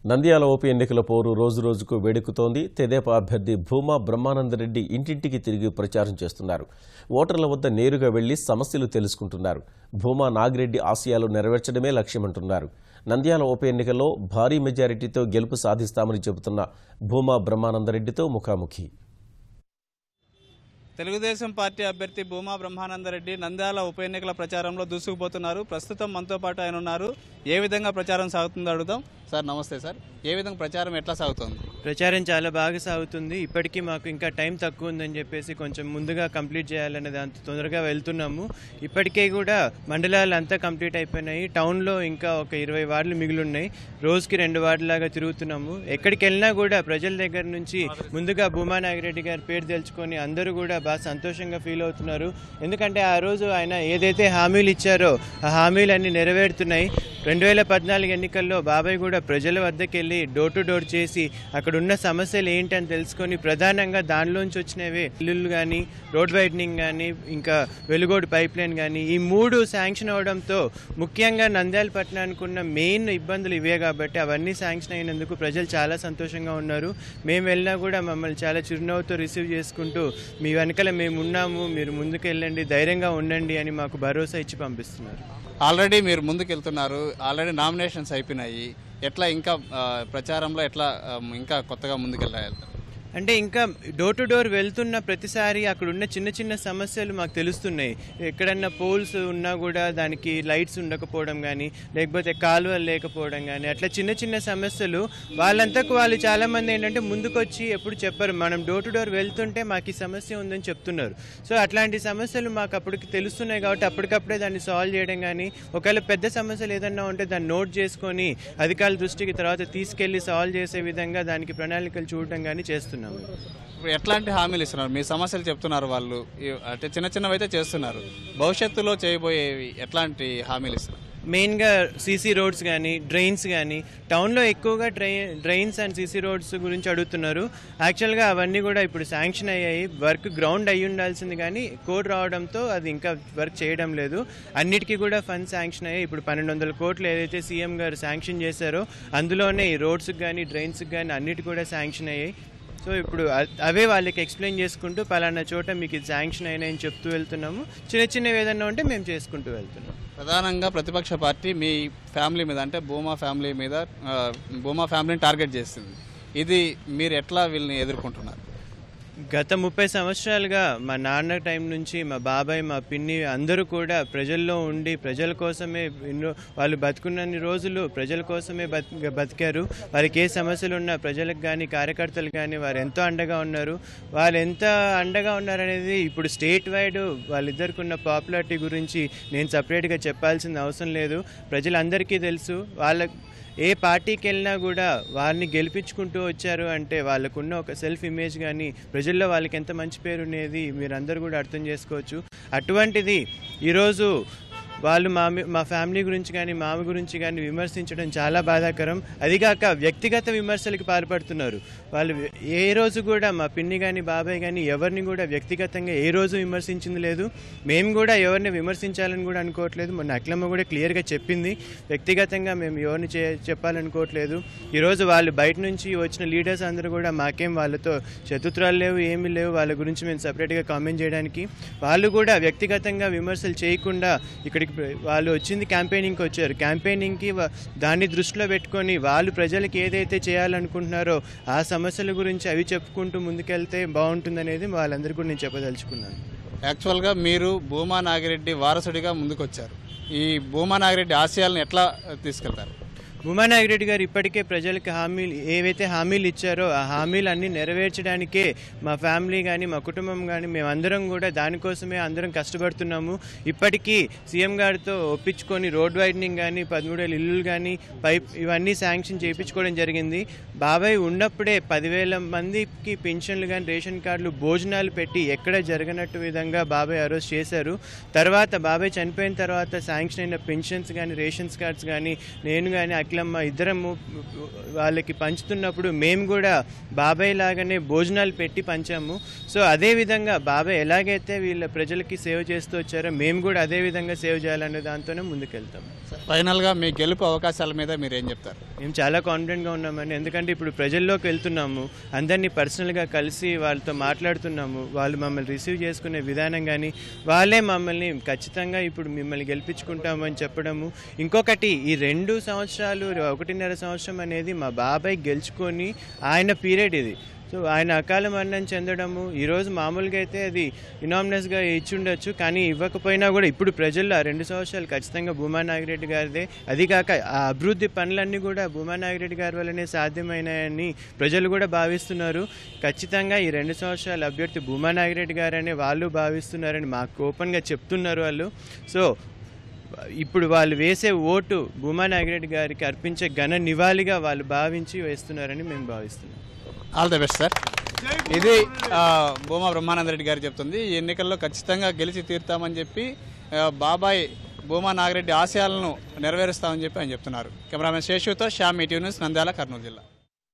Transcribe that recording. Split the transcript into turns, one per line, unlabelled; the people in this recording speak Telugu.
నంద్యాల ఉప ఎన్నికల పోరు రోజురోజుకు వేడెక్కుతోంది. తెదేపా అభ్యర్థి భూమా బ్రహ్మానందరెడ్డి ఇంటింటికి తిరిగి ప్రచారం చేస్తున్నారు. ఓటర్ల వద్ద నేరుగా వెళ్లి సమస్యలు తెలుసుకుంటున్నారు. భూమా నాగిరెడ్డి ఆశయాలు నెరవేర్చడమే లక్ష్యమంటున్నారు. నంద్యాల ఉప ఎన్నికల్లో భారీ మెజారిటీతో గెలుపు సాధిస్తామని చెబుతున్న భూమా బ్రహ్మానందరెడ్డితో ముఖాముఖి.
తెలుగుదేశం పార్టీ అభ్యర్థి భూమా బ్రహ్మానందరెడ్డి నంద్యాల ఉప ఎన్నికల ప్రచారంలో దూసుకుపోతున్నారు. ప్రస్తుతం మనతో పాటు ఆయన ఉన్నారు. ఏ విధంగా ప్రచారం సాగుతుందో అడుగుదాం. సార్ నమస్తే సార్, ఏ విధంగా ప్రచారం ఎట్లా సాగుతుంది?
ప్రచారం చాలా బాగా సాగుతుంది. ఇప్పటికీ మాకు ఇంకా టైం తక్కువ ఉందని చెప్పేసి కొంచెం ముందుగా కంప్లీట్ చేయాలనే దాంతో తొందరగా వెళ్తున్నాము. ఇప్పటికే కూడా మండలాలు అంతా కంప్లీట్ అయిపోయినాయి. టౌన్లో ఇంకా ఒక 20 వార్డులు మిగిలిన్నాయి. రోజుకి 2 వార్డులాగా తిరుగుతున్నాము. ఎక్కడికి వెళ్ళినా కూడా ప్రజల దగ్గర నుంచి ముందుగా భూమా నాగిరెడ్డి గారి పేరు తెలుసుకొని అందరూ కూడా బాగా సంతోషంగా ఫీల్ అవుతున్నారు. ఎందుకంటే ఆ రోజు ఆయన ఏదైతే హామీలు ఇచ్చారో ఆ హామీలన్నీ నెరవేరుతున్నాయి. 2014 ఎన్నికల్లో బాబాయ్ కూడా ప్రజల వద్దకు వెళ్ళి డోర్ టు డోర్ చేసి అక్కడ ఉన్న సమస్యలు ఏంటని తెలుసుకొని ప్రధానంగా దానిలోంచి వచ్చినవే ఇల్లులు కానీ, రోడ్ వైడనింగ్ కానీ, ఇంకా వెలుగోడు పైప్ లైన్ కానీ, ఈ 3 శాంక్షన్ అవడంతో ముఖ్యంగా నంద్యాల పట్టణానికి ఉన్న మెయిన్ ఇబ్బందులు ఇవే కాబట్టి అవన్నీ శాంక్షన్ అయినందుకు ప్రజలు చాలా సంతోషంగా ఉన్నారు. మేము వెళ్ళినా కూడా మమ్మల్ని చాలా చిరునవ్వుతో రిసీవ్ చేసుకుంటూ మీ వెనకాల మేము ఉన్నాము, మీరు ముందుకు వెళ్ళండి, ధైర్యంగా ఉండండి అని మాకు భరోసా ఇచ్చి పంపిస్తున్నారు.
ఆల్రెడీ మీరు ముందుకు వెళ్తున్నారు, ఆల్రెడీ నామినేషన్స్ అయిపోయినాయి. ఎట్లా ఇంకా ప్రచారంలో ఎట్లా ఇంకా కొత్తగా ముందుకెళ్ళాలి?
అంటే ఇంకా డోర్ టు డోర్ వెళ్తున్న ప్రతిసారి అక్కడ ఉన్న చిన్న చిన్న సమస్యలు మాకు తెలుస్తున్నాయి. ఎక్కడన్నా పోల్స్ ఉన్నా కూడా దానికి లైట్స్ ఉండకపోవడం కానీ, లేకపోతే కాలువలు లేకపోవడం కానీ, అట్లా చిన్న చిన్న సమస్యలు వాళ్ళంతకు వాళ్ళు చాలామంది ఏంటంటే ముందుకొచ్చి ఎప్పుడు చెప్పరు. మనం డోర్ టు డోర్ వెళ్తుంటే మాకు ఈ సమస్య ఉందని చెప్తున్నారు. సో అట్లాంటి సమస్యలు మాకు అప్పటికి తెలుస్తున్నాయి కాబట్టి అప్పటికప్పుడే దాన్ని సాల్వ్ చేయడం కానీ, ఒకవేళ పెద్ద సమస్యలు ఏదన్నా ఉంటే దాన్ని నోట్ చేసుకొని అధికారుల దృష్టికి తర్వాత తీసుకెళ్లి సాల్వ్ చేసే విధంగా దానికి ప్రణాళికలు చూడడం కానీ చేస్తున్నాం.
ఇప్పుడు ఎట్లాంటి హామీలు ఇస్తున్నారు? మీ సమస్యలు చెప్తున్నారు వాళ్ళు, అంటే చిన్న చిన్నవి అయితే చేస్తున్నారు. భవిష్యత్తులో చేయబోయేవి ఎట్లాంటి హామీలు ఇస్తున్నారు?
మెయిన్గా సీసీ రోడ్స్ కానీ, డ్రైన్స్ కానీ, టౌన్లో ఎక్కువగా డ్రైన్స్ అండ్ సీసీ రోడ్స్ గురించి అడుగుతున్నారు. యాక్చువల్గా అవన్నీ కూడా ఇప్పుడు శాంక్షన్ అయ్యాయి. వర్క్ గ్రౌండ్ అయ్యి ఉండాల్సింది కానీ కోడ్ రావడంతో అది ఇంకా వర్క్ చేయడం లేదు. అన్నిటికీ కూడా ఫండ్ శాంక్షన్ అయ్యాయి. ఇప్పుడు 1200 కోట్లు ఏదైతే సీఎం గారు శాంక్షన్ చేశారో అందులోనే ఈ రోడ్స్కి కానీ, డ్రైన్స్కి కానీ అన్నిటి కూడా శాంక్షన్ అయ్యాయి. సో ఇప్పుడు అవే వాళ్ళకి ఎక్స్ప్లెయిన్ చేసుకుంటూ పలానా చోట మీకు ఇది శాంక్షన్ అయినాయని చెప్తూ వెళ్తున్నాము. చిన్న చిన్నవి ఏదన్నా ఉంటే మేము చేసుకుంటూ వెళ్తున్నాం.
ప్రధానంగా ప్రతిపక్ష పార్టీ మీ ఫ్యామిలీ మీద, అంటే భూమా ఫ్యామిలీ మీద, భూమా ఫ్యామిలీని టార్గెట్ చేస్తుంది. ఇది మీరు ఎట్లా వీళ్ళని ఎదుర్కొంటున్నారు?
గత 30 సంవత్సరాలుగా మా నాన్న టైం నుంచి మా బాబాయ్, మా పిన్ని అందరూ కూడా ప్రజల్లో ఉండి ప్రజల కోసమే వాళ్ళు బతుకున్నన్ని రోజులు ప్రజల కోసమే బతికారు. వారికి ఏ సమస్యలు ఉన్నా ప్రజలకు కానీ, కార్యకర్తలు కానీ వారు ఎంతో అండగా ఉన్నారు. వాళ్ళు ఎంత అండగా ఉన్నారనేది ఇప్పుడు స్టేట్ వైడ్ వాళ్ళిద్దరికి ఉన్న పాపులారిటీ గురించి నేను సపరేట్గా చెప్పాల్సిన అవసరం లేదు. ప్రజలందరికీ తెలుసు. ఏ పార్టీకి వెళ్ళినా కూడా వారిని గెలిపించుకుంటూ వచ్చారు అంటే వాళ్ళకున్న ఒక సెల్ఫ్ ఇమేజ్ కానీ, ప్రజల్లో వాళ్ళకి ఎంత మంచి పేరు ఉండేది మీరందరూ కూడా అర్థం చేసుకోవచ్చు. అటువంటిది ఈరోజు వాళ్ళు మా ఫ్యామిలీ గురించి కానీ, మామ గురించి కానీ విమర్శించడం చాలా బాధాకరం. అదిగాక వ్యక్తిగత విమర్శలకు పాల్పడుతున్నారు. వాళ్ళు ఏ రోజు కూడా మా పిన్ని కానీ, బాబాయ్ కానీ ఎవరిని కూడా వ్యక్తిగతంగా ఏ రోజు విమర్శించింది లేదు. మేము కూడా ఎవరిని విమర్శించాలని కూడా అనుకోవట్లేదు. మొన్న అఖిలమ్మ కూడా క్లియర్గా చెప్పింది, వ్యక్తిగతంగా మేము ఎవరిని చెప్పాలనుకోవట్లేదు. ఈరోజు వాళ్ళు బయట నుంచి వచ్చిన లీడర్స్ అందరూ కూడా మాకేం వాళ్ళతో శత్రుత్వాలు లేవు, ఏమీ లేవు. వాళ్ళ గురించి మేము సపరేట్గా కామెంట్ చేయడానికి. వాళ్ళు కూడా వ్యక్తిగతంగా విమర్శలు చేయకుండా ఇక్కడికి వాళ్ళు వచ్చింది క్యాంపెయినింగ్కి వచ్చారు. క్యాంపెయినింగ్కి దాన్ని దృష్టిలో పెట్టుకొని వాళ్ళు ప్రజలకు ఏదైతే చేయాలనుకుంటున్నారో ఆ సమస్యల గురించి అవి చెప్పుకుంటూ ముందుకెళ్తే బాగుంటుందనేది వాళ్ళందరికీ కూడా నేను చెప్పదలుచుకున్నాను.
యాక్చువల్గా మీరు భూమా నాగిరెడ్డి వారసుడిగా ముందుకొచ్చారు. ఈ భూమా నాగిరెడ్డి ఆశయాలను ఎట్లా తీసుకెళ్తారు?
భూమా నాగిరెడ్డి గారు ఇప్పటికే ప్రజలకు ఏవైతే హామీలు ఇచ్చారో ఆ హామీలు అన్నీ నెరవేర్చడానికే మా ఫ్యామిలీ కానీ, మా కుటుంబం కానీ మేమందరం కూడా దానికోసమే అందరం కష్టపడుతున్నాము. ఇప్పటికీ సీఎం గారితో ఒప్పించుకొని రోడ్ వైడనింగ్ కానీ, 13,000 ఇల్లులు కానీ, పైప్ ఇవన్నీ శాంక్షన్ చేయించుకోవడం జరిగింది. బాబాయ్ ఉన్నప్పుడే 10,000 మందికి పెన్షన్లు కానీ, రేషన్ కార్డులు, భోజనాలు పెట్టి ఎక్కడ జరగనట్టు విధంగా బాబాయ్ ఆ రోజు చేశారు. తర్వాత బాబాయ్ చనిపోయిన తర్వాత శాంక్షన్ అయిన పెన్షన్స్ కానీ, రేషన్స్ కార్డ్స్ కానీ నేను కానీ శిక్లమ్మ ఇద్దరము వాళ్ళకి పంచుతున్నప్పుడు మేము కూడా బాబాయ్ లాగానే భోజనాలు పెట్టి పంచాము. సో అదేవిధంగా బాబాయ్ ఎలాగైతే వీళ్ళ ప్రజలకి సేవ చేస్తూ వచ్చారో మేము కూడా అదే విధంగా సేవ చేయాలనే దాంతోనే ముందుకెళ్తాం.
ఫైనల్గా మీ గెలుపు అవకాశాల మీద మీరు ఏం చెప్తారు?
మేము చాలా కాన్ఫిడెంట్గా ఉన్నామని, ఎందుకంటే ఇప్పుడు ప్రజల్లోకి వెళ్తున్నాము, అందరినీ పర్సనల్గా కలిసి వాళ్ళతో మాట్లాడుతున్నాము. వాళ్ళు మమ్మల్ని రిసీవ్ చేసుకునే విధానం కానీ వాళ్ళే మమ్మల్ని ఖచ్చితంగా ఇప్పుడు మిమ్మల్ని గెలిపించుకుంటాము అని చెప్పడము. ఇంకొకటి ఈ 2 సంవత్సరాలు 1.5 సంవత్సరం అనేది మా బాబాయ్ గెలుచుకొని ఆయన పీరియడ్ ఇది. సో ఆయన అకాల మరణం చెందడము ఈరోజు మామూలుగా అయితే అది ఇనామినస్గా ఇచ్చి ఉండొచ్చు, కానీ ఇవ్వకపోయినా కూడా ఇప్పుడు ప్రజల్లో ఆ 2 సంవత్సరాలు ఖచ్చితంగా భూమా నాగిరెడ్డి గారిదే. అది కాక ఆ అభివృద్ధి పనులన్నీ కూడా భూమా నాగిరెడ్డి గారి వల్లనే సాధ్యమైనాయని ప్రజలు కూడా భావిస్తున్నారు. ఖచ్చితంగా ఈ 2 సంవత్సరాల అభ్యర్థి భూమా నాగిరెడ్డి గారనే వాళ్ళు భావిస్తున్నారని మాకు ఓపెన్గా చెప్తున్నారు వాళ్ళు. సో ఇప్పుడు వాళ్ళు వేసే ఓటు భూమా నాగిరెడ్డి గారికి అర్పించే ఘన నివాళిగా వాళ్ళు భావించి వేస్తున్నారని మేము భావిస్తున్నాం.
All the best sir. ఇది భూమా బ్రహ్మానందరెడ్డి గారు చెప్తుంది. ఈ ఎన్నికల్లో ఖచ్చితంగా గెలిచి తీరుతామని చెప్పి బాబాయ్ భూమా నాగిరెడ్డి ఆశయాలను నెరవేరుస్తామని చెప్పి ఆయన చెప్తున్నారు. కెమెరామెన్ శేషుతో శ్యామ్, ఈటీవీ న్యూస్, నంద్యాల, కర్నూలు జిల్లా.